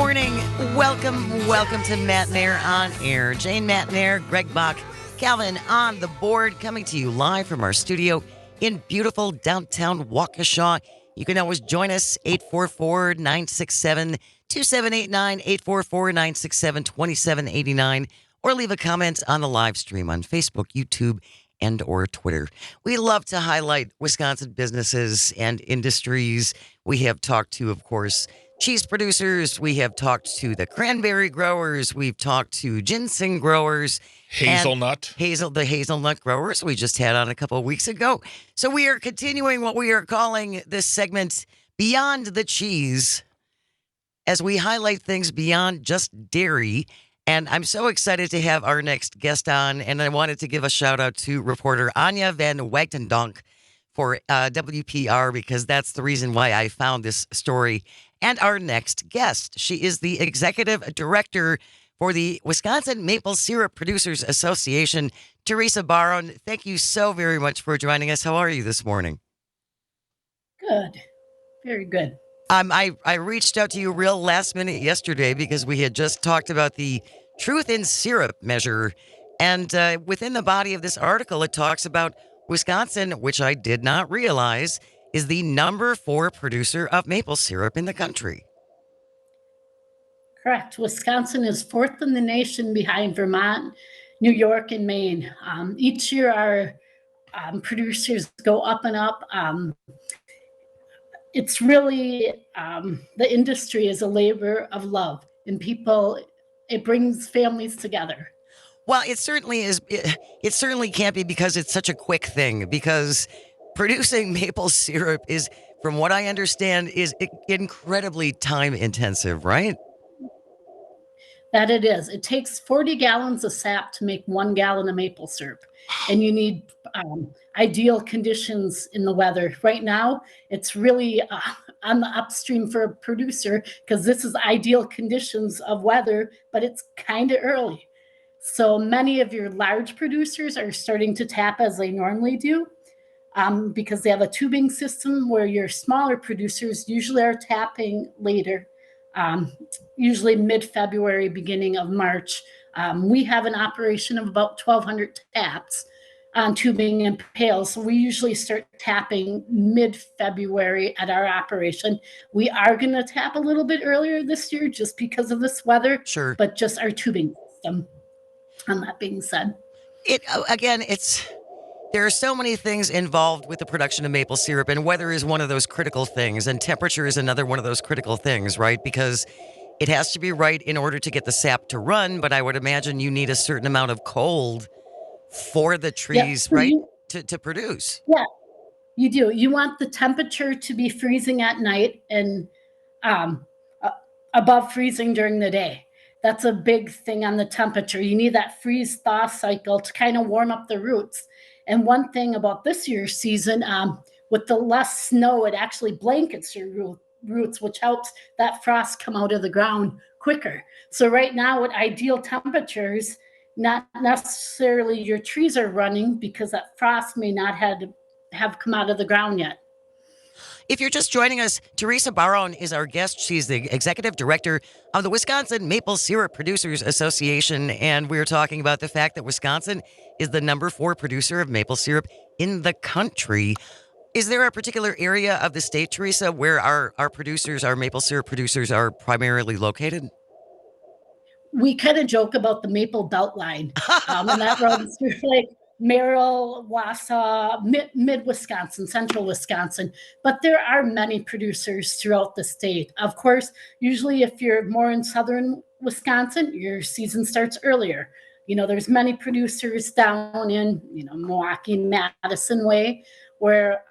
morning. Welcome to Matt and Air on Air. Jane, Matt and Air, Greg Bach, Calvin on the board, coming to you live from our studio in beautiful downtown Waukesha. You can always join us, 844-967-2789, 844-967-2789, or leave a comment on the live stream on Facebook, YouTube, and or Twitter. We love to highlight Wisconsin businesses and industries. We have talked to, of course, cheese producers. We have talked to the cranberry growers. We've talked to ginseng growers. Hazelnut. The hazelnut growers we just had on a couple of weeks ago. So we are continuing what we are calling this segment Beyond the Cheese, as we highlight things beyond just dairy. And I'm so excited to have our next guest on. And I wanted to give a shout out to reporter Anja van Wagtendonk for WPR, because that's the reason why I found this story. And our next guest, she is the executive director for the Wisconsin Maple Syrup Producers Association, Teresa Baron. Thank you so very much for joining us. How are you this morning? Good. Very good. I reached out to you real last minute yesterday because we had just talked about the Truth in Syrup measure. And within the body of this article, it talks about Wisconsin, which I did not realize, is the number 4 producer of maple syrup in the country. Correct. Wisconsin is 4th in the nation behind Vermont, New York, and Maine. Each year, our producers go up and up. It's really, the industry is a labor of love, and people, it brings families together. Well, it certainly is. It certainly can't be because it's such a quick thing, because producing maple syrup is, from what I understand, is incredibly time intensive, right? That it is. It takes 40 gallons of sap to make 1 gallon of maple syrup. And you need ideal conditions in the weather. Right now, it's really on the upstream for a producer, because this is ideal conditions of weather, but it's kind of early. So many of your large producers are starting to tap as they normally do, because they have a tubing system, where your smaller producers usually are tapping later, usually mid-February, beginning of March. We have an operation of about 1,200 taps on tubing and pails. So we usually start tapping mid-February at our operation. We are going to tap a little bit earlier this year just because of this weather, Sure. But just our tubing system. And that being said, there are so many things involved with the production of maple syrup, and weather is one of those critical things, and temperature is another one of those critical things, right? Because it has to be right in order to get the sap to run, but I would imagine you need a certain amount of cold for the trees, right, to produce. Yeah, you do. You want the temperature to be freezing at night and above freezing during the day. That's a big thing on the temperature. You need that freeze-thaw cycle to kind of warm up the roots. And one thing about this year's season, with the less snow, it actually blankets your roots, which helps that frost come out of the ground quicker. So right now, at ideal temperatures, not necessarily your trees are running, because that frost may not have come out of the ground yet. If you're just joining us, Teresa Baron is our guest. She's the executive director of the Wisconsin Maple Syrup Producers Association, and we're talking about the fact that Wisconsin is the number 4 producer of maple syrup in the country. Is there a particular area of the state, Teresa, where our maple syrup producers are primarily located? We kind of joke about the Maple Belt Line, and that runs through like Merrill, Wausau, mid-Wisconsin, central Wisconsin. But there are many producers throughout the state. Of course, usually if you're more in southern Wisconsin, your season starts earlier. There's many producers down in, Milwaukee, Madison way, where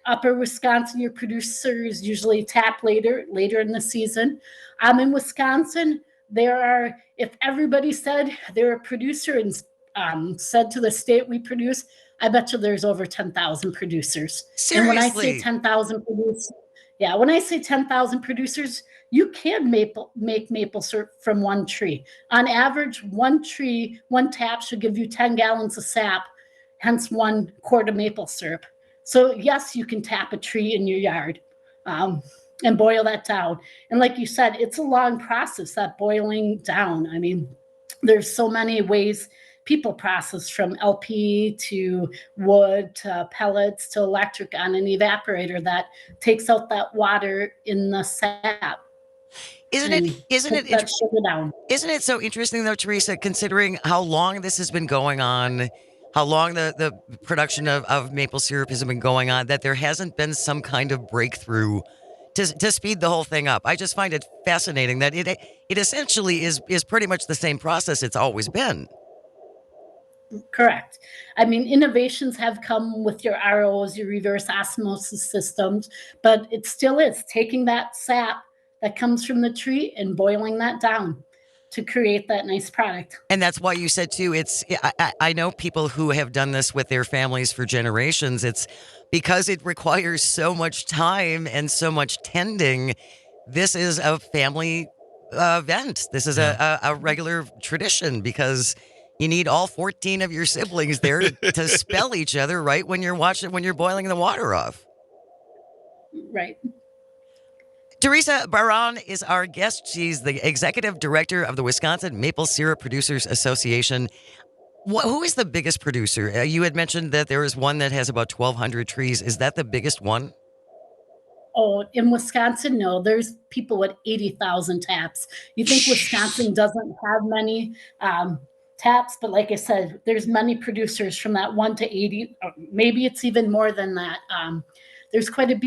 upper Wisconsin, your producers usually tap later in the season. In Wisconsin, if everybody said they're a producer and said to the state we produce, I bet you there's over 10,000 producers. Seriously? And when I say 10,000 producers, you can make maple syrup from one tree. On average, one tap should give you 10 gallons of sap, hence 1 quart of maple syrup. So yes, you can tap a tree in your yard. and boil that down. And like you said, it's a long process, that boiling down. I mean, there's so many ways people process, from LP to wood to pellets to electric on an evaporator that takes out that water in the sap Isn't it? and Isn't puts it? that sugar down. Isn't it so interesting though, Teresa? Considering how long this has been going on, how long the production of maple syrup has been going on, that there hasn't been some kind of breakthrough to speed the whole thing up. I just find it fascinating that it essentially is pretty much the same process it's always been. Correct. I mean, innovations have come with your ROs, your reverse osmosis systems, but it still is taking that sap that comes from the tree and boiling that down to create that nice product. And that's why you said too. I know people who have done this with their families for generations. It's because it requires so much time and so much tending. This is a family event. This is a regular tradition because you need all 14 of your siblings there to spell each other right when you're boiling the water off. Right. Teresa Baran is our guest. She's the executive director of the Wisconsin Maple Syrup Producers Association. Who is the biggest producer? You had mentioned that there is one that has about 1,200 trees. Is that the biggest one? Oh, in Wisconsin, no, there's people with 80,000 taps. You think Wisconsin doesn't have many taps, but like I said, there's many producers from that 1 to 80, or maybe it's even more than that. There's quite a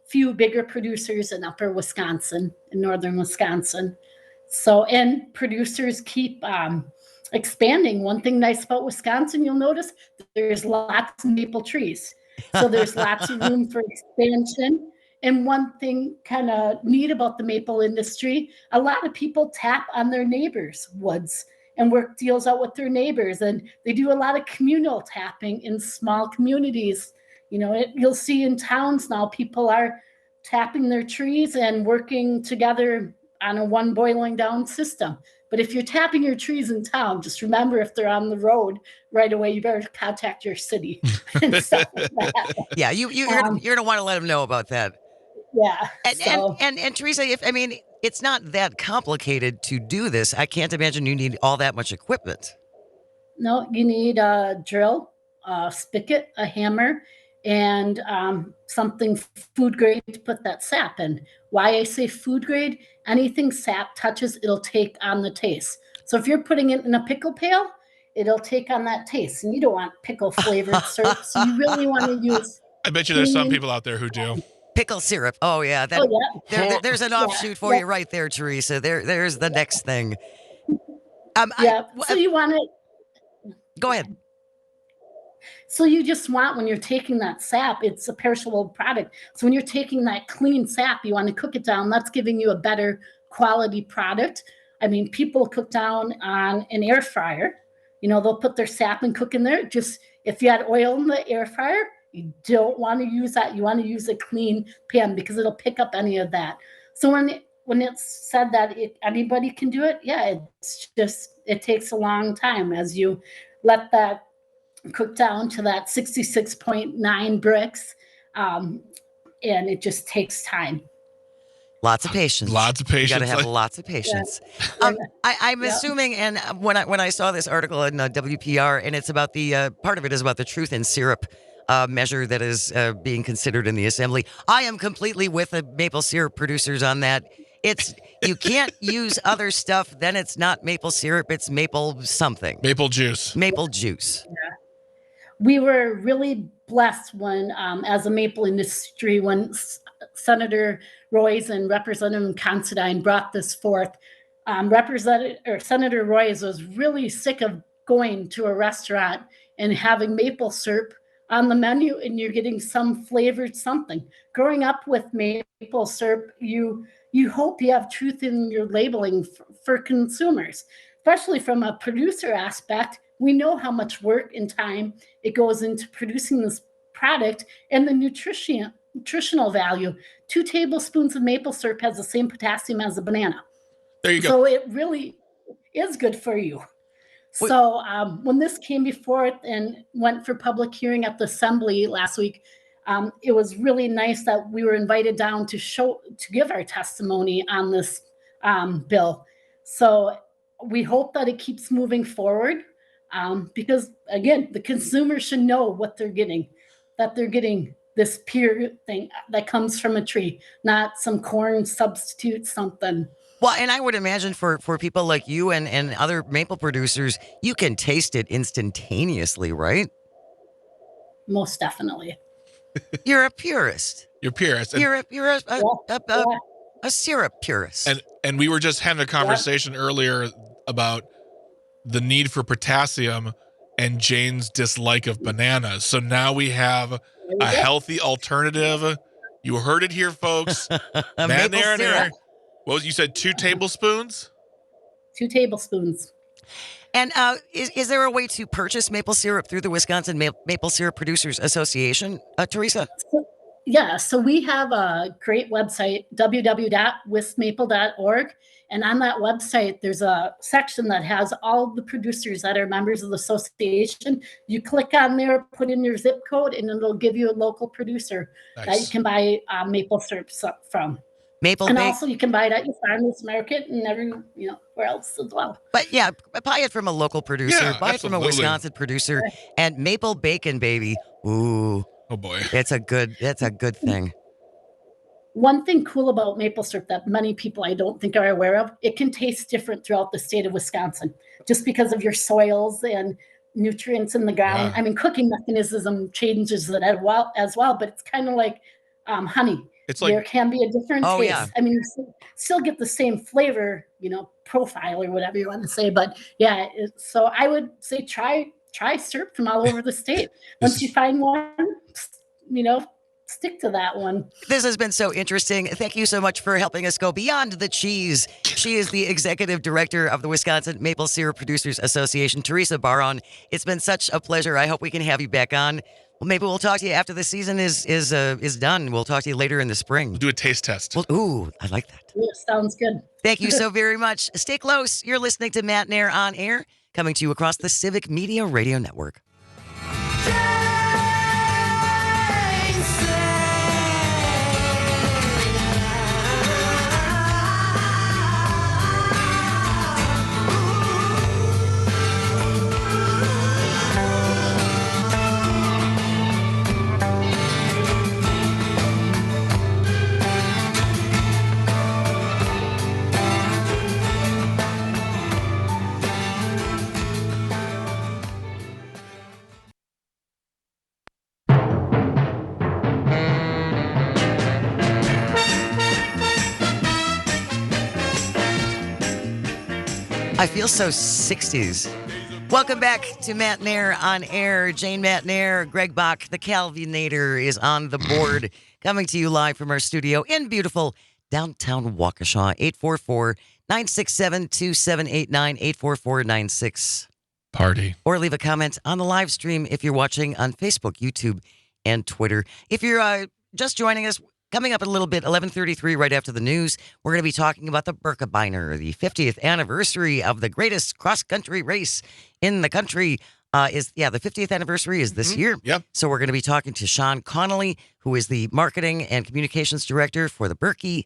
few bigger producers in upper Wisconsin, in northern Wisconsin. So, and producers keep expanding. One thing nice about Wisconsin, you'll notice there's lots of maple trees. So there's lots of room for expansion. And one thing kind of neat about the maple industry, a lot of people tap on their neighbors' woods and work deals out with their neighbors. And they do a lot of communal tapping in small communities. You know, you'll see in towns now, people are tapping their trees and working together on a one boiling down system. But if you're tapping your trees in town, just remember, if they're on the road right away, you better contact your city and stuff like that. Yeah, you're going to want to let them know about that. Yeah. And Teresa, if I mean, it's not that complicated to do this. I can't imagine you need all that much equipment. No, you need a drill, a spigot, a hammer, and something food grade to put that sap in. Why I say food grade, anything sap touches, it'll take on the taste. So if you're putting it in a pickle pail, it'll take on that taste. And you don't want pickle flavored syrup. So you really want to use I bet you there's some people out there who do. Pickle syrup. Oh yeah, there's an offshoot for you right there, Teresa. There's the next thing. So you want it. Go ahead. So you just want, when you're taking that sap, it's a perishable product. So when you're taking that clean sap, you want to cook it down. That's giving you a better quality product. I mean, people cook down on an air fryer. You know, they'll put their sap and cook in there. Just if you had oil in the air fryer, you don't want to use that. You want to use a clean pan because it'll pick up any of that. So when it's said that anybody can do it, yeah, it takes a long time as you let that cook down to that 66.9 bricks, and it just takes time. Lots of patience. Lots of patience. You got to have lots of patience. Yeah. I'm assuming, and when I saw this article in WPR, and it's about the part of it is about the truth in syrup measure that is being considered in the assembly. I am completely with the maple syrup producers on that. You can't use other stuff. Then it's not maple syrup. It's maple something. Maple juice. Maple juice. Yeah. We were really blessed when, as a maple industry, when Senator Royce and Representative Considine brought this forth. Senator Royce was really sick of going to a restaurant and having maple syrup on the menu, and you're getting some flavored something. Growing up with maple syrup, you hope you have truth in your labeling for consumers, especially from a producer aspect. We know how much work and time it goes into producing this product and the nutritional value. 2 tablespoons of maple syrup has the same potassium as a banana. There you go. So it really is good for you. So when this came before it and went for public hearing at the assembly last week, it was really nice that we were invited down to give our testimony on this bill. So we hope that it keeps moving forward, because again, the consumer should know what they're getting, that they're getting this pure thing that comes from a tree, not some corn substitute something. Well, and I would imagine for people like you and other maple producers, you can taste it instantaneously, right? Most definitely. You're a purist. You're purist. You're a Yeah. a syrup purist. And we were just having a conversation earlier about the need for potassium and Jane's dislike of bananas. So now we have a healthy alternative. You heard it here, folks. Maple syrup. What was you said? 2 tablespoons? 2 tablespoons. And is there a way to purchase maple syrup through the Wisconsin Maple Syrup Producers Association, Teresa? So we have a great website, www.wismaple.org. And on that website, there's a section that has all the producers that are members of the association. You click on there, put in your zip code, and it'll give you a local producer that you can buy maple syrup from. Also you can buy it at your farmer's market and where else as well. But yeah, buy it from a local producer. Yeah, buy it from a Wisconsin producer. And maple bacon, baby. Ooh. Oh boy. That's a good thing. One thing cool about maple syrup that many people I don't think are aware of, it can taste different throughout the state of Wisconsin just because of your soils and nutrients in the ground. Yeah. I mean, cooking mechanism changes it as well, but it's kind of like honey. It's like there can be a different taste. Yeah. I mean, you still get the same flavor, profile or whatever you want to say. But yeah, so I would say try syrup from all over the state. Once you find one, stick to that one. This has been so interesting. Thank you so much for helping us go beyond the cheese. She is the executive director of the Wisconsin Maple Syrup Producers Association, Teresa Baron. It's been such a pleasure. I hope we can have you back on. Well, maybe we'll talk to you after the season is done. We'll talk to you later in the spring. We'll do a taste test. Ooh, I like that. Yeah, sounds good. Thank you so very much. Stay close. You're listening to Matt Nair on Air, coming to you across the Civic Media Radio Network. I feel so 60s. Welcome back to Matt Nair on Air. Jane Matt Nair, Greg Bach, the Calvinator is on the board, coming to you live from our studio in beautiful downtown Waukesha. 844-967-2789, 844-96. Party. Or leave a comment on the live stream if you're watching on Facebook, YouTube, and Twitter. If you're just joining us, coming up in a little bit, 11:33, right after the news, we're going to be talking about the Birkebeiner, the 50th anniversary of the greatest cross-country race in the country. The 50th anniversary is this year. Yep. So we're going to be talking to Sean Connolly, who is the marketing and communications director for the Birkie.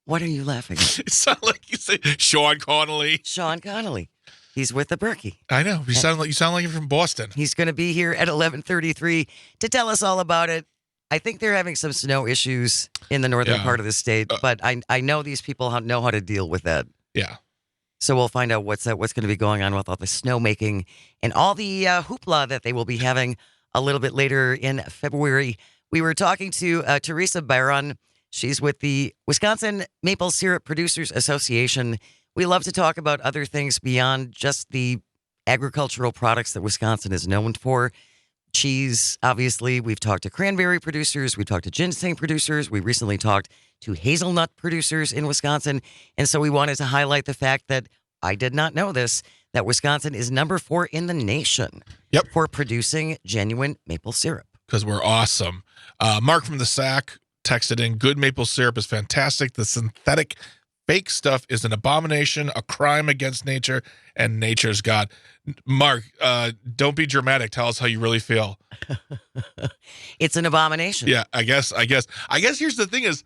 What are you laughing at? It sounded like you said Sean Connolly. Sean Connolly. He's with the Birkie. I know. You sound like you're from Boston. He's going to be here at 11:33 to tell us all about it. I think they're having some snow issues in the northern part of the state, but I know these people know how to deal with that. Yeah. So we'll find out what's going to be going on with all the snowmaking and all the hoopla that they will be having a little bit later in February. We were talking to Teresa Baron. She's with the Wisconsin Maple Syrup Producers Association. We love to talk about other things beyond just the agricultural products that Wisconsin is known for. Cheese, obviously. We've talked to cranberry producers. We talked to ginseng producers. We recently talked to hazelnut producers in Wisconsin. And so we wanted to highlight the fact that I did not know this, that Wisconsin is number 4 in the nation for producing genuine maple syrup. Because we're awesome. Mark from the SAC texted in, good maple syrup is fantastic. The synthetic Fake stuff is an abomination, a crime against nature, and nature's God. Mark, don't be dramatic. Tell us how you really feel. It's an abomination. Yeah, I guess here's the thing is,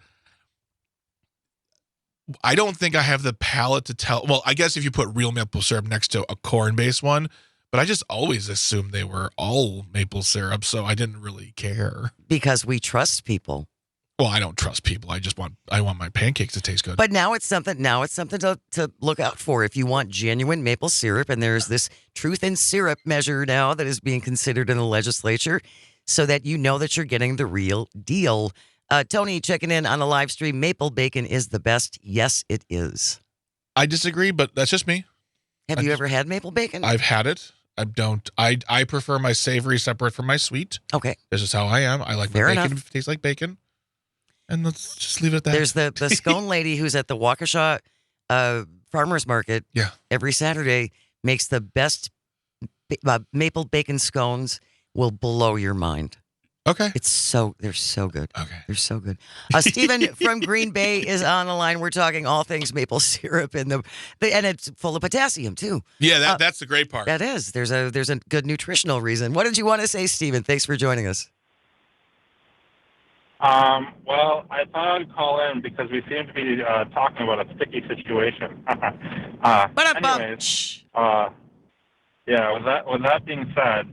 I don't think I have the palate to tell. Well, I guess if you put real maple syrup next to a corn-based one, but I just always assumed they were all maple syrup, so I didn't really care. Because we trust people. Well, I don't trust people. I want my pancakes to taste good. But now it's something to look out for if you want genuine maple syrup. And there's this truth in syrup measure now that is being considered in the legislature so that you know that you're getting the real deal. Tony checking in on the live stream. Maple bacon is the best. Yes, it is. I disagree, but that's just me. Have you ever had maple bacon? I've had it. I prefer my savory separate from my sweet. Okay. This is how I am. I like my Fair bacon enough. if it tastes like bacon. And let's just leave it at that. There's the scone lady who's at the Waukesha farmers market. Yeah. Every Saturday makes the best maple bacon scones. Will blow your mind. Okay. They're so good. Okay. They're so good. Stephen from Green Bay is on the line. We're talking all things maple syrup and it's full of potassium too. Yeah, that's the great part. That is. There's a good nutritional reason. What did you want to say, Stephen? Thanks for joining us. Well, I thought I'd call in because we seem to be talking about a sticky situation. Anyways, with that being said,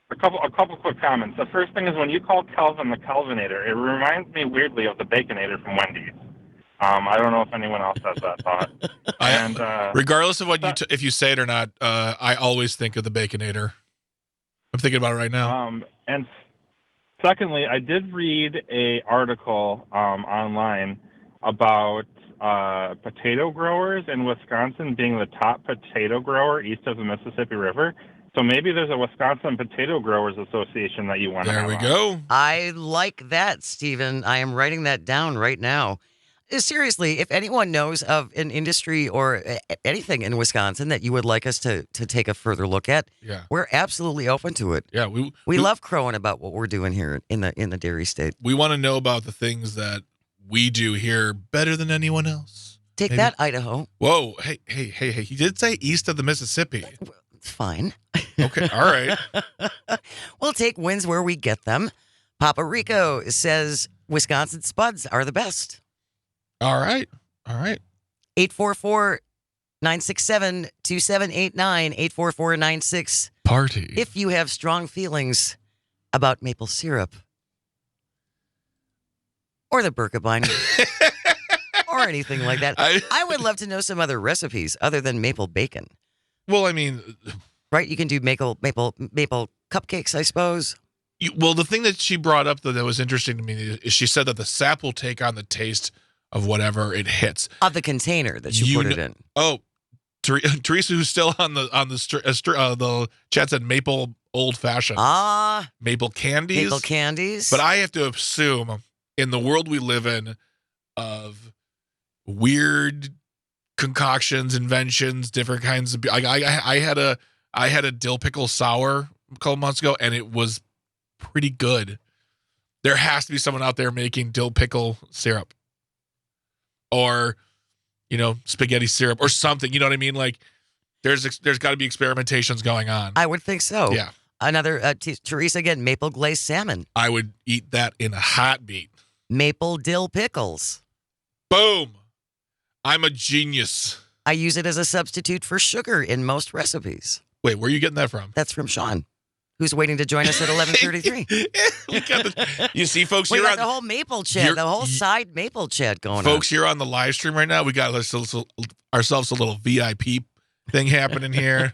a couple quick comments. The first thing is when you call Kelvin the Kelvinator, it reminds me weirdly of the Baconator from Wendy's. I don't know if anyone else has that thought. And regardless of what if you say it or not, I always think of the Baconator. I'm thinking about it right now. And secondly, I did read a article online about potato growers in Wisconsin being the top potato grower east of the Mississippi River. So maybe there's a Wisconsin Potato Growers Association that you want to have. There we go. I like that, Stephen. I am writing that down right now. Seriously, if anyone knows of an industry or anything in Wisconsin that you would like us to take a further look at, we're absolutely open to it. Yeah, we love crowing about what we're doing here in the dairy state. We want to know about the things that we do here better than anyone else. Take that, Idaho. Whoa, hey! He did say east of the Mississippi. Fine. Okay, all right. We'll take wins where we get them. Papa Rico says Wisconsin spuds are the best. All right. 844-967-2789, 844-96. Party. If you have strong feelings about maple syrup or the Birkebein or anything like that, I would love to know some other recipes other than maple bacon. Well, I mean, right? You can do maple cupcakes, I suppose. The thing that she brought up that was interesting to me is she said that the sap will take on the taste of whatever it hits of the container that you put it in. Oh, Teresa, who's still on the chat said maple old fashioned. Maple candies. Maple candies. But I have to assume in the world we live in of weird concoctions, inventions, different kinds of. I had a dill pickle sour a couple months ago, and it was pretty good. There has to be someone out there making dill pickle syrup, or spaghetti syrup, or something. You know what I mean? Like there's got to be experimentations going on. I would think so. Yeah. Another Teresa again. Maple glazed salmon. I would eat that in a heartbeat. Maple dill pickles. Boom. I'm a genius. I use it as a substitute for sugar in most recipes. Wait, where are you getting that from? That's from Sean, who's waiting to join us at 11:33. You see, folks, we got the whole maple chat, the whole side maple chat going on. Folks, you're on the live stream right now. We got ourselves a little VIP thing happening here.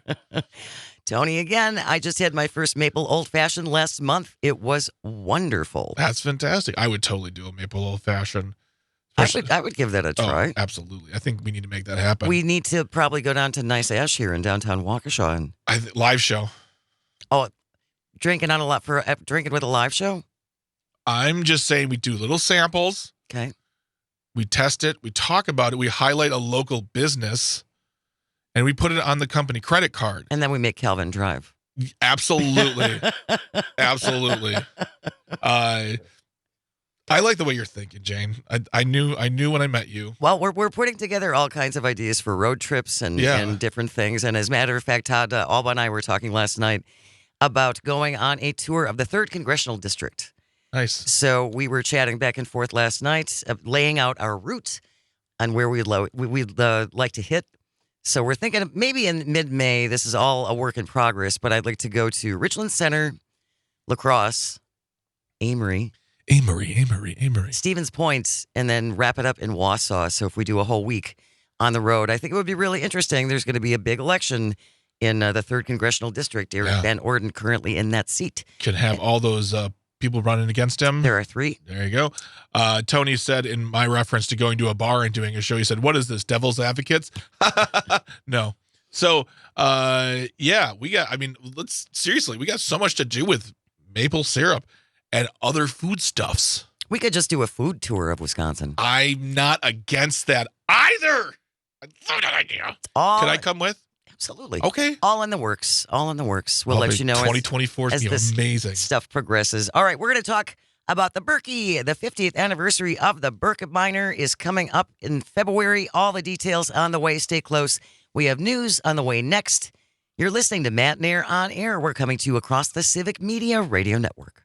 Tony, again, I just had my first maple old-fashioned last month. It was wonderful. That's fantastic. I would totally do a maple old-fashioned. I would give that a try. Oh, absolutely. I think we need to make that happen. We need to probably go down to Nice Ash here in downtown Waukesha. And live show. Oh, drinking with a live show? I'm just saying we do little samples. Okay. We test it. We talk about it. We highlight a local business. And we put it on the company credit card. And then we make Calvin drive. Absolutely. Absolutely. I like the way you're thinking, Jane. I knew when I met you. Well, we're putting together all kinds of ideas for road trips and different things. And as a matter of fact, Todd Alba and I were talking last night about going on a tour of the 3rd Congressional District. Nice. So we were chatting back and forth last night, laying out our route on where we'd like to hit. So we're thinking maybe in mid-May. This is all a work in progress, but I'd like to go to Richland Center, La Crosse, Amory, Stevens Point, and then wrap it up in Wausau. So if we do a whole week on the road, I think it would be really interesting. There's going to be a big election in the 3rd Congressional District. Eric Van Orden currently in that seat. Could have all those people running against him. There are 3. There you go. Tony said in my reference to going to a bar and doing a show, he said, "What is this, Devil's Advocates?" No. So, we got so much to do with maple syrup and other foodstuffs. We could just do a food tour of Wisconsin. I'm not against that either. I love that idea. Can I come with? Absolutely. Okay. All in the works. We'll let you know 2024 is as amazing. Stuff progresses. All right, we're going to talk about the Berkey. The 50th anniversary of the Birkebeiner is coming up in February. All the details on the way. Stay close. We have news on the way next. You're listening to Matt and Air on Air. We're coming to you across the Civic Media Radio Network.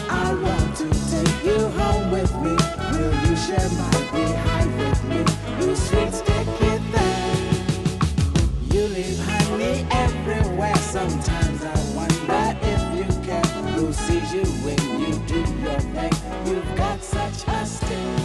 I want to take you home with me. Will you share my behind with me? You sweet sticky thing. You leave honey everywhere. Sometimes I wonder if you care. Who sees you when you do your thing? You've got such a sting.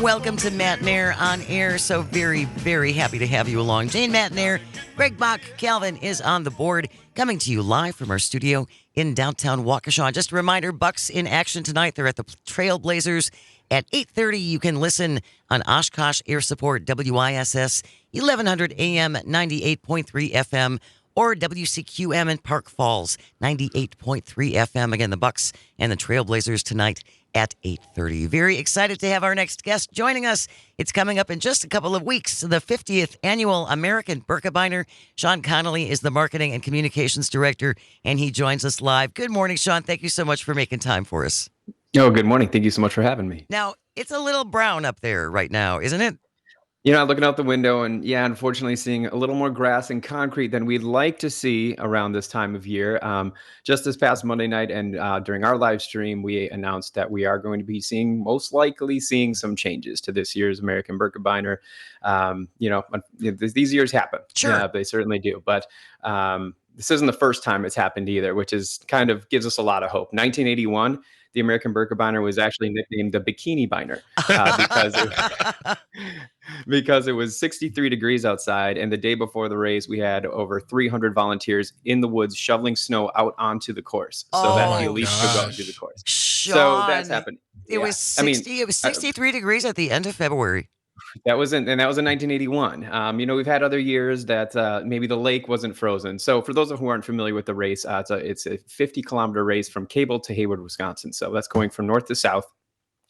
Welcome to Matt and Air on Air. So very, very happy to have you along. Jane, Matt and Air, Greg Bach, Calvin is on the board, coming to you live from our studio in downtown Waukesha. Just a reminder, Bucks in action tonight. They're at the Trailblazers at 8:30. You can listen on Oshkosh Air Support, WISS, 1100 AM, 98.3 FM, or WCQM in Park Falls, 98.3 FM. Again, the Bucks and the Trailblazers tonight at 8:30. Very excited to have our next guest joining us. It's coming up in just a couple of weeks, the 50th Annual American Birkebeiner. Sean Connolly is the Marketing and Communications Director, and he joins us live. Good morning, Sean. Thank you so much for making time for us. Oh, good morning. Thank you so much for having me. Now, it's a little brown up there right now, isn't it? I'm looking out the window and unfortunately seeing a little more grass and concrete than we'd like to see around this time of year. Just this past Monday night and during our live stream, we announced that we are going to be most likely seeing some changes to this year's American Birkebeiner. These years happen. Sure. Yeah, they certainly do. But this isn't the first time it's happened either, which is kind of gives us a lot of hope. 1981. The American Birkebeiner was actually nicknamed the Bikini Biner because it was 63 degrees outside. And the day before the race, we had over 300 volunteers in the woods shoveling snow out onto the course so that the elite could go into the course. Sean, so that's happened. It was 63 degrees at the end of February. That was in 1981. We've had other years that maybe the lake wasn't frozen. So for those who aren't familiar with the race, it's a 50-kilometer race from Cable to Hayward, Wisconsin. So that's going from north to south.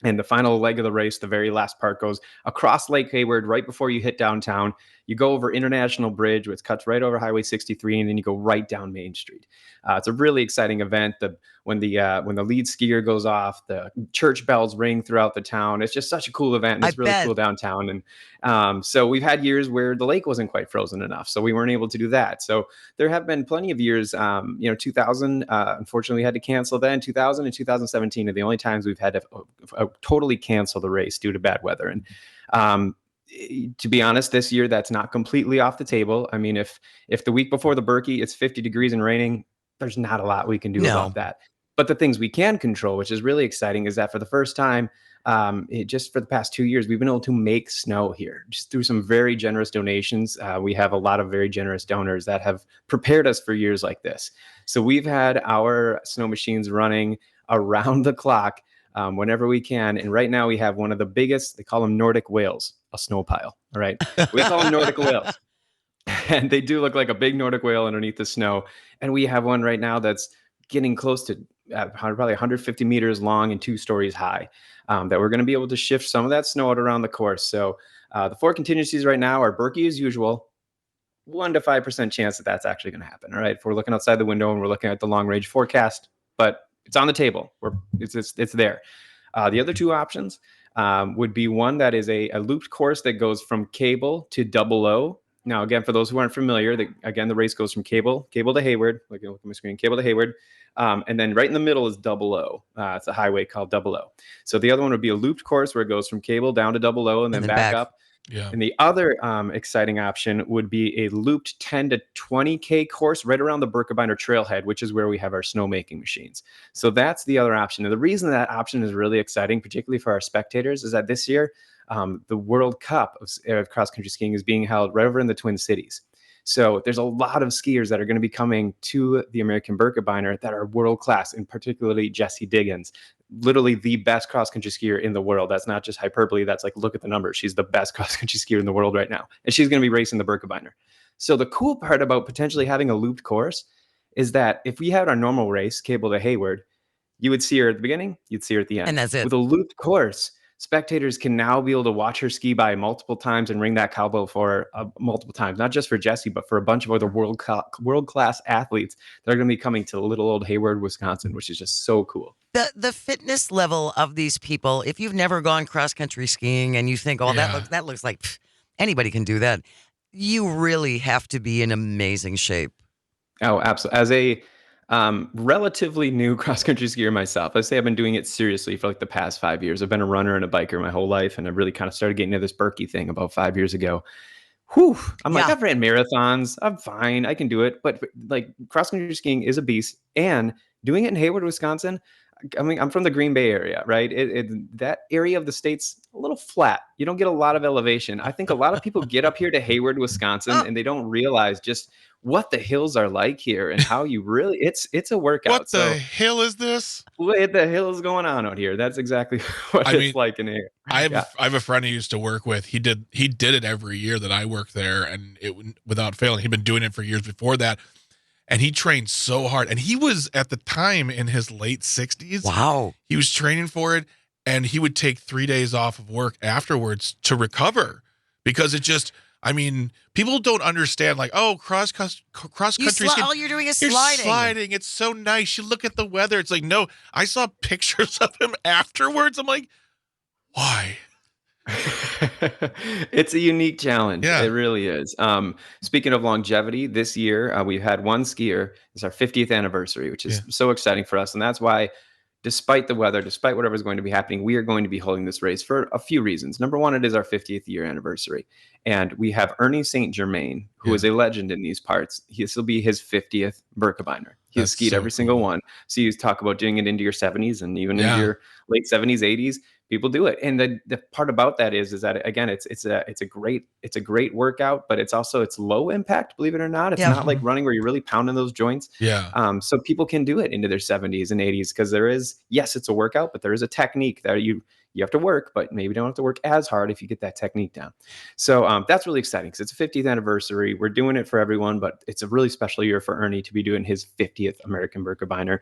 And the final leg of the race, the very last part, goes across Lake Hayward right before you hit downtown. You go over International Bridge, which cuts right over Highway 63, and then you go right down Main Street. It's a really exciting event. When the lead skier goes off, the church bells ring throughout the town. It's just such a cool event. And it's really cool downtown. And so we've had years where the lake wasn't quite frozen enough, so we weren't able to do that. So there have been plenty of years. 2000, unfortunately, we had to cancel then. 2000 and 2017 are the only times we've had to totally cancel the race due to bad weather. And to be honest, this year that's not completely off the table. I mean, if the week before the Berkey it's 50 degrees and raining, there's not a lot we can do about that. But the things we can control, which is really exciting, is that for the first time, just for the past 2 years, we've been able to make snow here just through some very generous donations. We have a lot of very generous donors that have prepared us for years like this. So we've had our snow machines running around the clock whenever we can. And right now we have one of the biggest, they call them Nordic whales, a snow pile. All right. We call them Nordic whales. And they do look like a big Nordic whale underneath the snow. And we have one right now that's getting close to probably 150 meters long and 2 stories high, that we're going to be able to shift some of that snow out around the course. So the 4 contingencies right now are Berkey as usual, 1 to 5% chance that that's actually going to happen. All right. If we're looking outside the window and we're looking at the long range forecast, but it's on the table. It's there. The other 2 options would be one that is a looped course that goes from Cable to Double O. Now, again, for those who aren't familiar, the race goes from Cable to Hayward. Look at my screen, Cable to Hayward. And then right in the middle is Double O. It's a highway called Double O. So the other one would be a looped course where it goes from Cable down to Double O and then back up. Yeah. And the other exciting option would be a looped 10 to 20K course right around the Birkebeiner trailhead, which is where we have our snowmaking machines. So that's the other option. And the reason that option is really exciting, particularly for our spectators, is that this year, the World Cup of cross-country skiing is being held right over in the Twin Cities. So there's a lot of skiers that are going to be coming to the American Birkebeiner that are world-class, and particularly Jessie Diggins, literally the best cross-country skier in the world. That's not just hyperbole. That's like, look at the numbers. She's the best cross-country skier in the world right now. And she's going to be racing the Birkebeiner. So the cool part about potentially having a looped course is that if we had our normal race, Cable to Hayward, you would see her at the beginning, you'd see her at the end. And that's it. With a looped course, spectators can now be able to watch her ski by multiple times and ring that cowbell for multiple times, not just for Jessie, but for a bunch of other world-class athletes that are going to be coming to little old Hayward, Wisconsin, which is just so cool. The fitness level of these people, if you've never gone cross-country skiing and you think, oh, that looks like anybody can do that, you really have to be in amazing shape. Oh, absolutely. As a relatively new cross-country skier myself, I say I've been doing it seriously for like the past 5 years. I've been a runner and a biker my whole life, and I really kind of started getting into this Berkey thing about 5 years ago. Whew, I'm like, I've ran marathons. I'm fine. I can do it. But like, cross-country skiing is a beast, and doing it in Hayward, Wisconsin, I mean, I'm from the Green Bay area, right? That area of the state's a little flat. You don't get a lot of elevation. I think a lot of people get up here to Hayward, Wisconsin, and they don't realize just what the hills are like here and how you really, it's a workout. What the hell is this? What the hell is going on out here? That's exactly what it's like in here. I have a friend I used to work with. He did it every year that I worked there, and it without failing. He'd been doing it for years before that. And he trained so hard. And he was at the time in his late 60s. Wow. He was training for it. And he would take 3 days off of work afterwards to recover, because it just, I mean, people don't understand, like, oh, cross country skiing. All you're doing is You're sliding. sliding. It's so nice. You look at the weather. It's like, no, I saw pictures of him afterwards. I'm like, why? It's a unique challenge. Yeah. It really is. Speaking of longevity, this year we've had one skier. It's our 50th anniversary, which is so exciting for us. And that's why, despite the weather, despite whatever's going to be happening, we are going to be holding this race for a few reasons. Number one, it is our 50th year anniversary. And we have Ernie St. Germain, who is a legend in these parts. This will be his 50th Birkebeiner. He has skied every single one. So you talk about doing it into your 70s and even into your late 70s, 80s. People do it. And the part about that is that, again, it's a great workout, but it's low impact, believe it or not. It's not like running where you're really pounding those joints. Yeah. So people can do it into their 70s and 80s, because there is, yes, it's a workout, but there is a technique that you have to work, but maybe don't have to work as hard if you get that technique down. So that's really exciting, because it's a 50th anniversary. We're doing it for everyone, but it's a really special year for Ernie to be doing his 50th American Birkebeiner.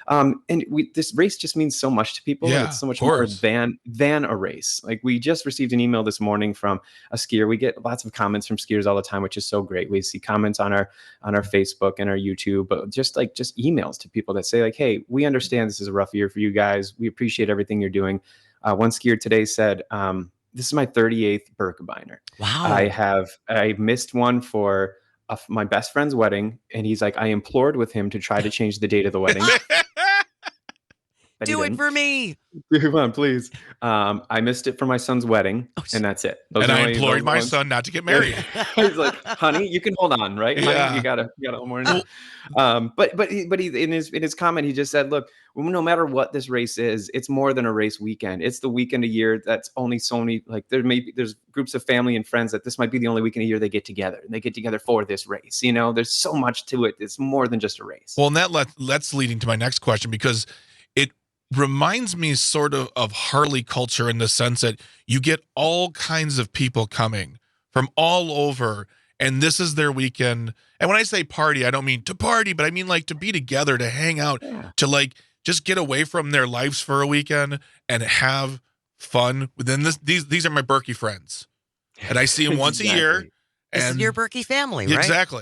And this race just means so much to people. Yeah, it's so much more than a race. Like, we just received an email this morning from a skier. We get lots of comments from skiers all the time, which is so great. We see comments on our Facebook and our YouTube, but just emails to people that say, like, hey, we understand this is a rough year for you guys. We appreciate everything you're doing. One skier today said, this is my 38th Birkebeiner. Wow. I missed one for my best friend's wedding. And he's like, I implored with him to try to change the date of the wedding. Bet he Do it didn't. for me. Come on, please. I missed it for my son's wedding, and that's it. And I those implored are my ones- son not to get married. He's like, honey, you can hold on, right? Honey, Yeah. you gotta hold on. But he in his comment, he just said, look, no matter what this race is, it's more than a race weekend. It's the weekend a year that's only so many, like there's groups of family and friends that this might be the only weekend a year they get together, and they get together for this race. You know, there's so much to it. It's more than just a race. Well, and that's leading to my next question, because it reminds me sort of Harley culture in the sense that you get all kinds of people coming from all over, and this is their weekend. And when I say party, I don't mean to party, but I mean like to be together, to hang out, to like just get away from their lives for a weekend and have fun. Then these are my Berkey friends, and I see them once a year. This is your Berkey family, right?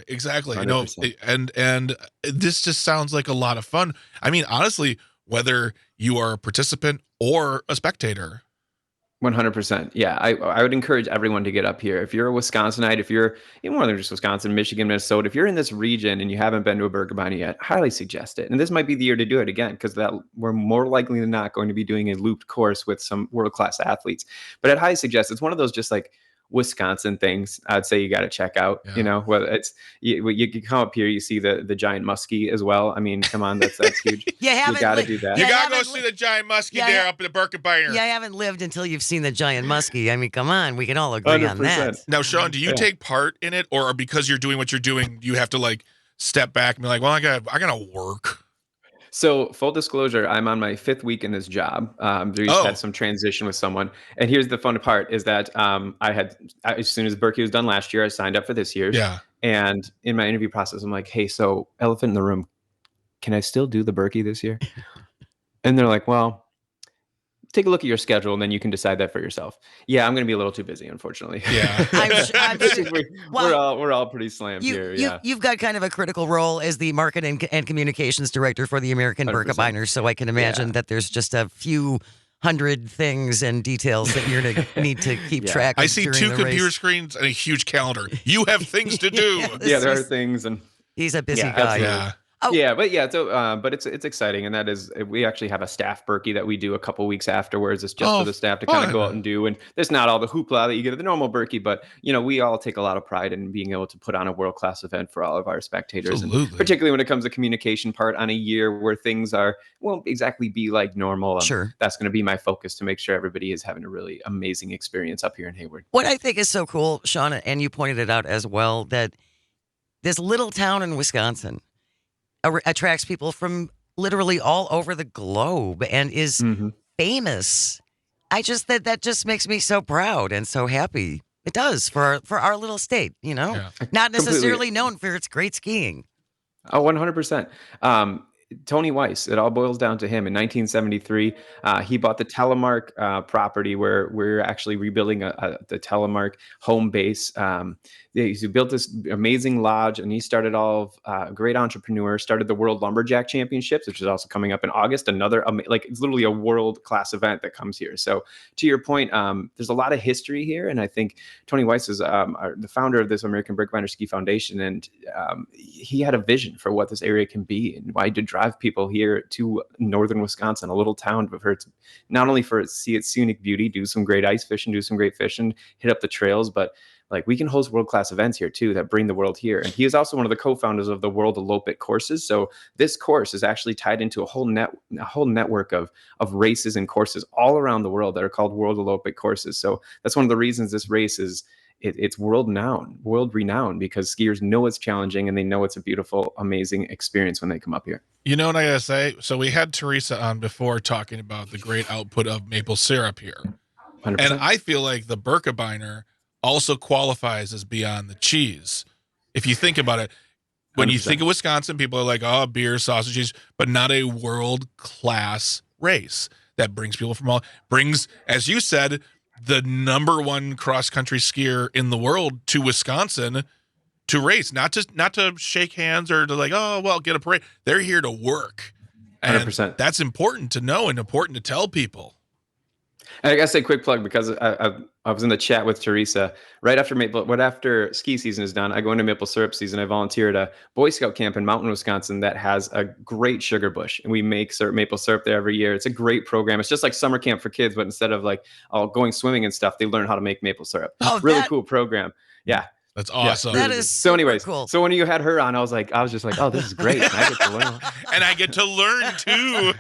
Exactly. You know, 100%. and this just sounds like a lot of fun. I mean, honestly, whether you are a participant or a spectator. 100%. Yeah, I would encourage everyone to get up here. If you're a Wisconsinite, if you're more than just Wisconsin, Michigan, Minnesota, if you're in this region and you haven't been to a Birkebeiner yet, highly suggest it. And this might be the year to do it again, because that we're more likely than not going to be doing a looped course with some world-class athletes. But I'd highly suggest it's one of those just like Wisconsin things I'd say you got to check out. Yeah. You know, whether it's you come up here, you see the giant muskie as well. I mean, come on, that's huge. You got to do that. You gotta go see the giant muskie there up in the Birkebeiner. Yeah, I haven't lived until you've seen the giant muskie. I mean, come on, we can all agree on that. 100%. Now, Sean, do you take part in it, or because you're doing what you're doing, you have to like step back and be like, well, I gotta work? So full disclosure, I'm on my 5th week in this job. We just had some transition with someone. And here's the fun part is that as soon as Berkey was done last year, I signed up for this year. Yeah. And in my interview process, I'm like, hey, so elephant in the room, can I still do the Berkey this year? And they're like, well, take a look at your schedule and then you can decide that for yourself. Yeah, I'm going to be a little too busy, unfortunately. Yeah. I'm sure. We're all pretty slammed here. Yeah. You've got kind of a critical role as the marketing and communications director for the American 100%. Birkebeiner, so I can imagine that there's just a few hundred things and details that you're going to need to keep track of. I see during 2 the computer race. screens and a huge calendar. You have things to do. Yeah, there are things. And He's a busy guy. absolutely. Yeah. Oh. Yeah, but it's exciting, and that is we actually have a staff Berkey that we do a couple weeks afterwards. It's just for the staff to kind of go out and do, and there's not all the hoopla that you get at the normal Berkey, but we all take a lot of pride in being able to put on a world class event for all of our spectators, and particularly when it comes to communication part on a year where things won't exactly be like normal. Sure, that's going to be my focus to make sure everybody is having a really amazing experience up here in Hayward. What I think is so cool, Sean, and you pointed it out as well, that this little town in Wisconsin attracts people from literally all over the globe and is famous. I just that just makes me so proud and so happy. It does for our little state, not necessarily known for its great skiing. Oh, 100%. Tony Weiss, it all boils down to him. In 1973, he bought the Telemark property where we're actually rebuilding the Telemark home base. He built this amazing lodge, and he started a great entrepreneur, started the World Lumberjack Championships, which is also coming up in August. It's literally a world-class event that comes here. So to your point, there's a lot of history here, and I think Tony Weiss is the founder of this American Birkebeiner Ski Foundation, and he had a vision for what this area can be and why to drive people here to northern Wisconsin, a little town, but not only for see its scenic beauty, do some great ice fishing, do some great fishing, hit up the trails, but like we can host world-class events here too that bring the world here. And he is also one of the co-founders of the World Elope courses. So this course is actually tied into a whole network of races and courses all around the world that are called World Elope courses. So that's one of the reasons this race is it's world renowned, because skiers know it's challenging and they know it's a beautiful, amazing experience when they come up here. You know what I gotta say? So we had Teresa on before talking about the great output of maple syrup here. 100%. And I feel like the Birkebeiner also qualifies as beyond the cheese. If you think about it, when 100%. you think of Wisconsin, people are like, oh, beer, sausages, but not a world-class race that brings people from brings, as you said, the #1 cross-country skier in the world to Wisconsin to race, not to shake hands or to get a parade. They're here to work. And 100%. that's important to know and important to tell people. And I gotta say, quick plug, because I was in the chat with Teresa right after ski season is done. I go into maple syrup season. I volunteer at a Boy Scout camp in Mountain, Wisconsin that has a great sugar bush, and we make maple syrup there every year. It's a great program. It's just like summer camp for kids, but instead of like going swimming and stuff, they learn how to make maple syrup. Oh, really cool program. Yeah. That's awesome. That is so. Anyways, cool. So when you had her on, I was just like, oh, this is great. I get to learn. And I get to learn too.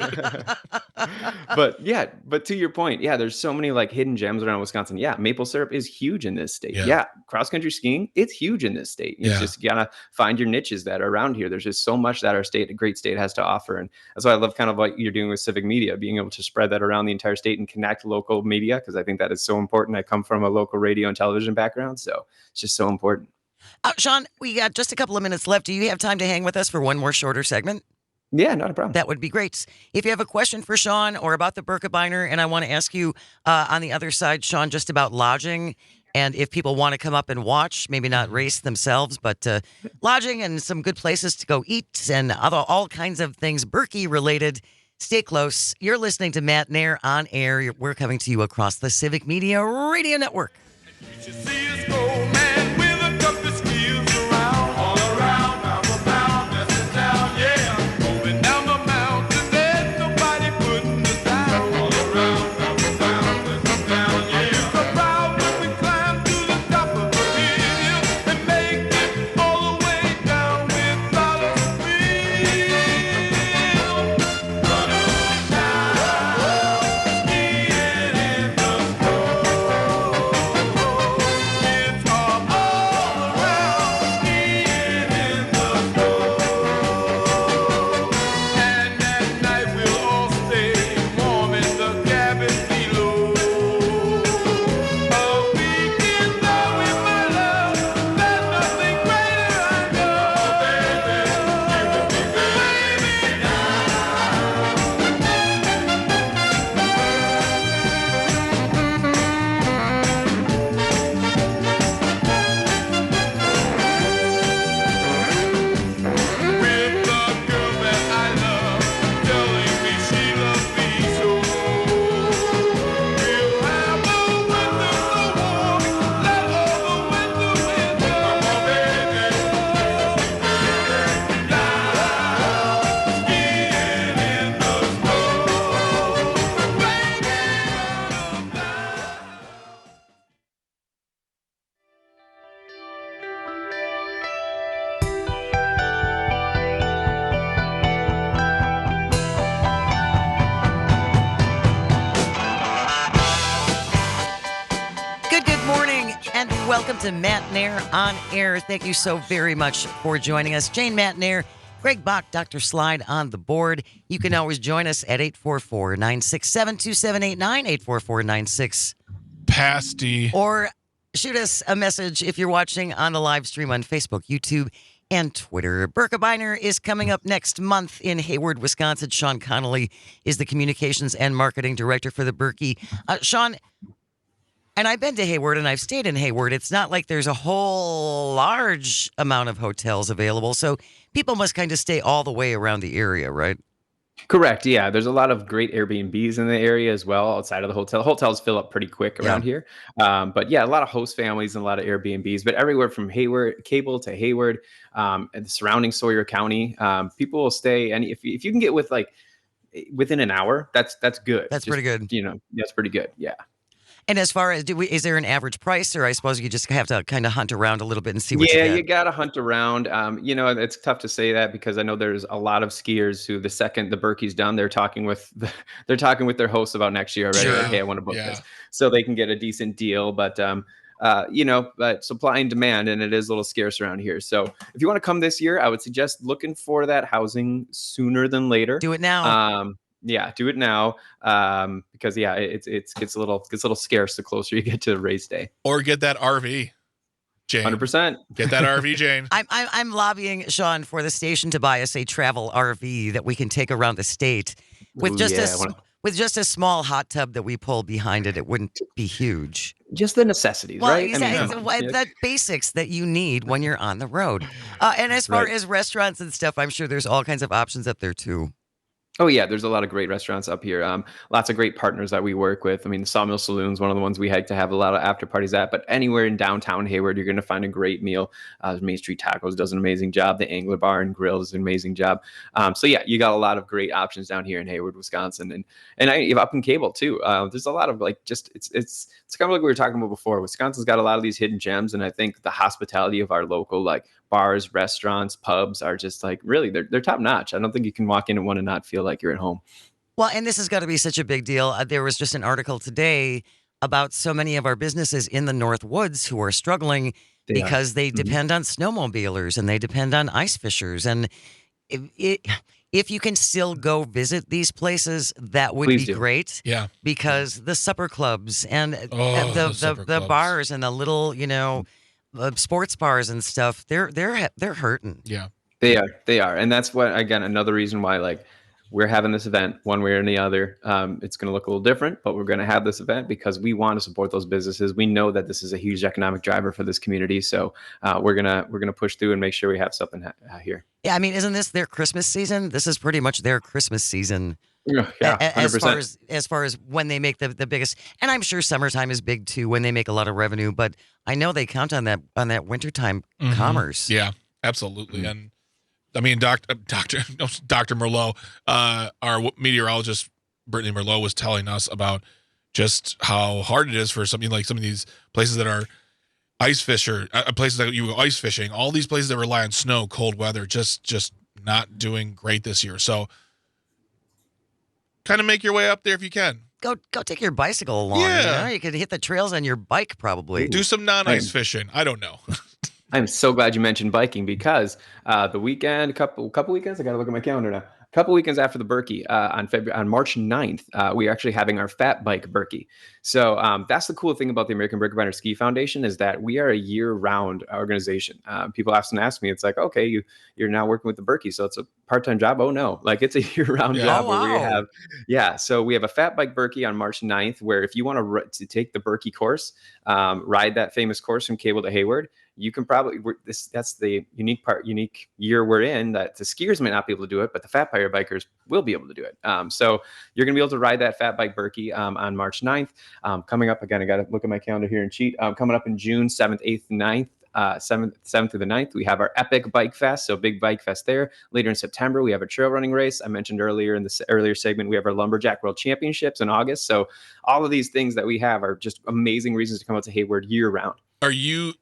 but to your point, there's so many like hidden gems around Wisconsin. Yeah, maple syrup is huge in this state. Yeah, cross country skiing, it's huge in this state. It's just you gotta find your niches that are around here. There's just so much that our state, a great state, has to offer, and that's why I love kind of what you're doing with Civic Media, being able to spread that around the entire state and connect local media, because I think that is so important. I come from a local radio and television background, so it's just so important. Sean, we got just a couple of minutes left. Do you have time to hang with us for one more shorter segment? Yeah, not a problem. That would be great. If you have a question for Sean or about the Birkebeiner, and I want to ask you on the other side, Sean, just about lodging, and if people want to come up and watch, maybe not race themselves, but lodging and some good places to go eat and all kinds of things Berkey related, stay close. You're listening to Matt Nair on air. We're coming to you across the Civic Media Radio Network. Welcome to Matt Nair on air. Thank you so very much for joining us. Jane Matt Nair, Greg Bach, Dr. Slide on the board. You can always join us at 844-967-2789, 844-96. Pasty. Or shoot us a message if you're watching on the live stream on Facebook, YouTube, and Twitter. Birkebeiner is coming up next month in Hayward, Wisconsin. Sean Connolly is the communications and marketing director for the Berkey. Sean, and I've been to Hayward and I've stayed in Hayward. It's not like there's a whole large amount of hotels available. So people must kind of stay all the way around the area, right? Correct. Yeah. There's a lot of great Airbnbs in the area as well outside of the hotel. Hotels fill up pretty quick around here. But yeah, a lot of host families and a lot of Airbnbs, but everywhere from Hayward, Cable to Hayward, and the surrounding Sawyer County, people will stay. And if you can get within an hour, that's good. That's pretty good. That's pretty good. Yeah. And as far as, is there an average price, or I suppose you just have to kind of hunt around a little bit and see what you get? Yeah, you got to hunt around. It's tough to say that because I know there's a lot of skiers who the second the Berkey's done, they're talking with their hosts about next year already. Sure. Like, hey, I want to book this, so they can get a decent deal. But but supply and demand, and it is a little scarce around here. So if you want to come this year, I would suggest looking for that housing sooner than later. Do it now. Yeah, do it now, because it gets a little scarce the closer you get to race day. Or get that RV, Jane. 100%. Get that RV, Jane. I'm lobbying Sean for the station to buy us a travel RV that we can take around the state with just a small hot tub that we pull behind it. It wouldn't be huge. Just the necessities, right? Exactly. The basics that you need when you're on the road. And as far as restaurants and stuff, I'm sure there's all kinds of options up there too. Oh yeah, there's a lot of great restaurants up here. Lots of great partners that we work with. I mean, the Sawmill Saloon's one of the ones we like to have a lot of after parties at. But anywhere in downtown Hayward, you're going to find a great meal. Main Street Tacos does an amazing job. The Angler Bar and Grill does an amazing job. So yeah, you got a lot of great options down here in Hayward, Wisconsin, and up in Cable too. There's a lot of like just it's kind of like we were talking about before. Wisconsin's got a lot of these hidden gems, and I think the hospitality of our local like bars, restaurants, pubs are just like really they're top notch. I don't think you can walk into one and not feel like you're at home. Well, and this has got to be such a big deal. There was just an article today about so many of our businesses in the North Woods who are struggling They are. because they Mhm. depend on snowmobilers and they depend on ice fishers. And if, it, if you can still go visit these places, that would Please be do. great Yeah. because the supper clubs and Oh, the supper the clubs. bars and the little, sports bars and stuff, they're hurting. Yeah. They are, and that's what again another reason why like we're having this event one way or the other. It's going to look a little different, but we're going to have this event because we want to support those businesses. We know that this is a huge economic driver for this community, so we're gonna push through and make sure we have something here. Yeah, I mean, isn't this their Christmas season? This is pretty much their Christmas season. Yeah, hundred As far percent. as far as when they make the biggest, and I'm sure summertime is big too when they make a lot of revenue, but I know they count on that wintertime Mhm. commerce. Yeah, absolutely. Mhm. And I mean, Dr. Merlot, our meteorologist, Brittany Merlot, was telling us about just how hard it is for something like some of these places that are places that you go ice fishing, all these places that rely on snow, cold weather, just not doing great this year. So kind of make your way up there if you can. Go take your bicycle along. Yeah. You could hit the trails on your bike probably. Do some non-ice fishing. I don't know. I'm so glad you mentioned biking because the weekend, a couple weekends, I got to look at my calendar now. A couple weekends after the Berkey, on March 9th, we are actually having our Fat Bike Berkey. So that's the cool thing about the American Birkebeiner Ski Foundation is that we are a year-round organization. People often ask me, it's like, okay, you're now working with the Berkey, so it's a part-time job. Oh no, like it's a year-round Yeah. job Oh, where we wow. have, yeah. So we have a Fat Bike Berkey on March 9th, where if you want to take the Berkey course, ride that famous course from Cable to Hayward, you can probably that's the unique year we're in that the skiers may not be able to do it, but the fat tire bikers will be able to do it. So you're going to be able to ride that Fat Bike Berkey on March 9th. Coming up again, I got to look at my calendar here and cheat. Coming up in June 7th, 8th, 9th. 7th through the 9th, we have our Epic Bike Fest, so big bike fest there. Later in September, we have a trail running race. I mentioned earlier in the earlier segment, we have our Lumberjack World Championships in August. So all of these things that we have are just amazing reasons to come out to Hayward year round. Do you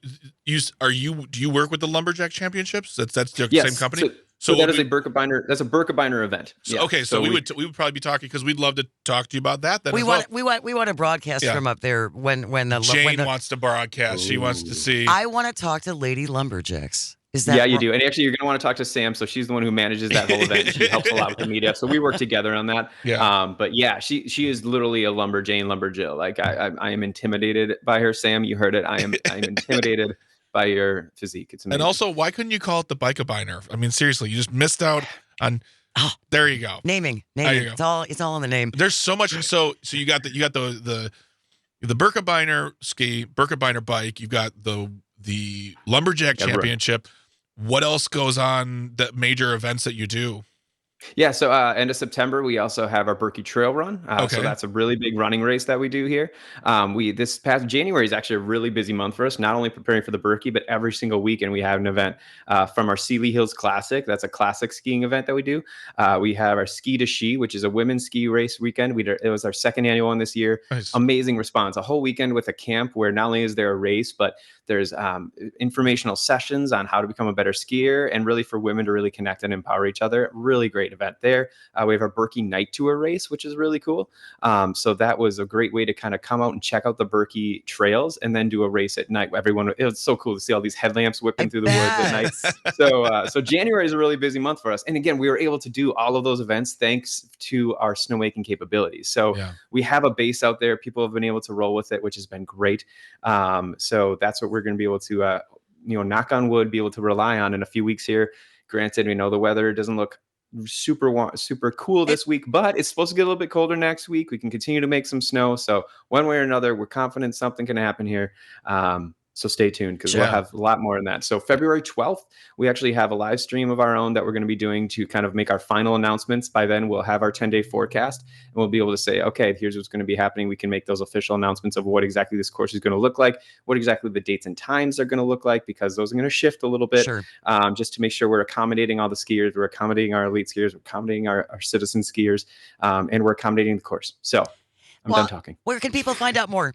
work with the Lumberjack Championships? That's the Yes, same company. So that is a Birkebeiner. That's a Birkebeiner event. So, Yeah. okay, so we would probably be talking because we'd love to talk to you about that. Then We as well. want to broadcast Yeah. from up there when the Jane wants to broadcast. She wants to see. I want to talk to Lady Lumberjacks. Is that Yeah, you do. And actually, you're going to want to talk to Sam. So she's the one who manages that whole event. She helps a lot with the media. So we work together on that. Yeah. But yeah, she is literally a Lumberjane, Lumberjill. Like I am intimidated by her. Sam, you heard it. I am intimidated by your physique. It's amazing. And also, why couldn't you call it the Bike-A-Biner? I mean, seriously, you just missed out on. Oh. There you go. naming? There you go. It's all in the name. There's so much. So you got the Birkebeiner ski, Birkebeiner bike. You've got the Lumberjack Yeah, right. Championship. What else goes on the major events that you do? Yeah, so end of September, we also have our Berkey Trail Run. Okay. So that's a really big running race that we do here. This past January is actually a really busy month for us, not only preparing for the Berkey, but every single weekend we have an event from our Sealy Hills Classic. That's a classic skiing event that we do. We have our Ski to Ski, which is a women's ski race weekend. It was our second annual one this year. Nice. Amazing response. A whole weekend with a camp where not only is there a race, but there's informational sessions on how to become a better skier and really for women to really connect and empower each other. Really great event there. We have our Berkey Night Tour race, which is really cool. So that was a great way to kind of come out and check out the Berkey trails and then do a race at night. It was so cool to see all these headlamps whipping through the woods at night. So January is a really busy month for us. And again, we were able to do all of those events thanks to our snowmaking capabilities. So we have a base out there. People have been able to roll with it, which has been great. So that's what we're going to be able to, knock on wood, be able to rely on in a few weeks here. Granted, we know the weather doesn't look super cool this week, but it's supposed to get a little bit colder next week. We can continue to make some snow. So one way or another, we're confident something can happen here. So stay tuned because Sure. we'll have a lot more in that. So February 12th, we actually have a live stream of our own that we're going to be doing to kind of make our final announcements. By then, we'll have our 10-day forecast, and we'll be able to say, okay, here's what's going to be happening. We can make those official announcements of what exactly this course is going to look like, what exactly the dates and times are going to look like, because those are going to shift a little bit, Sure. just to make sure we're accommodating all the skiers, we're accommodating our elite skiers, we're accommodating our citizen skiers, and we're accommodating the course. So I'm done talking. Where can people find out more?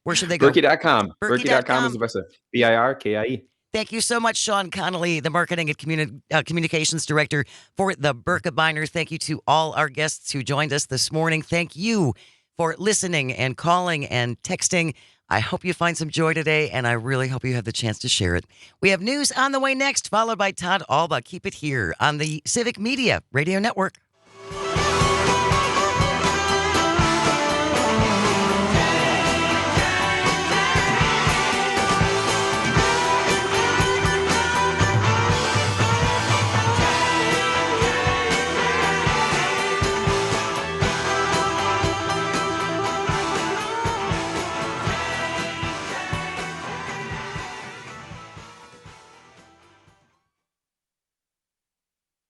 Where should they go? Birkie.com. Birkie.com. Birkie.com is the best. BIRKIE. Thank you so much, Sean Connolly, the Marketing and Communications Director for the Birkebeiner. Thank you to all our guests who joined us this morning. Thank you for listening and calling and texting. I hope you find some joy today, and I really hope you have the chance to share it. We have news on the way next, followed by Todd Alba. Keep it here on the Civic Media Radio Network.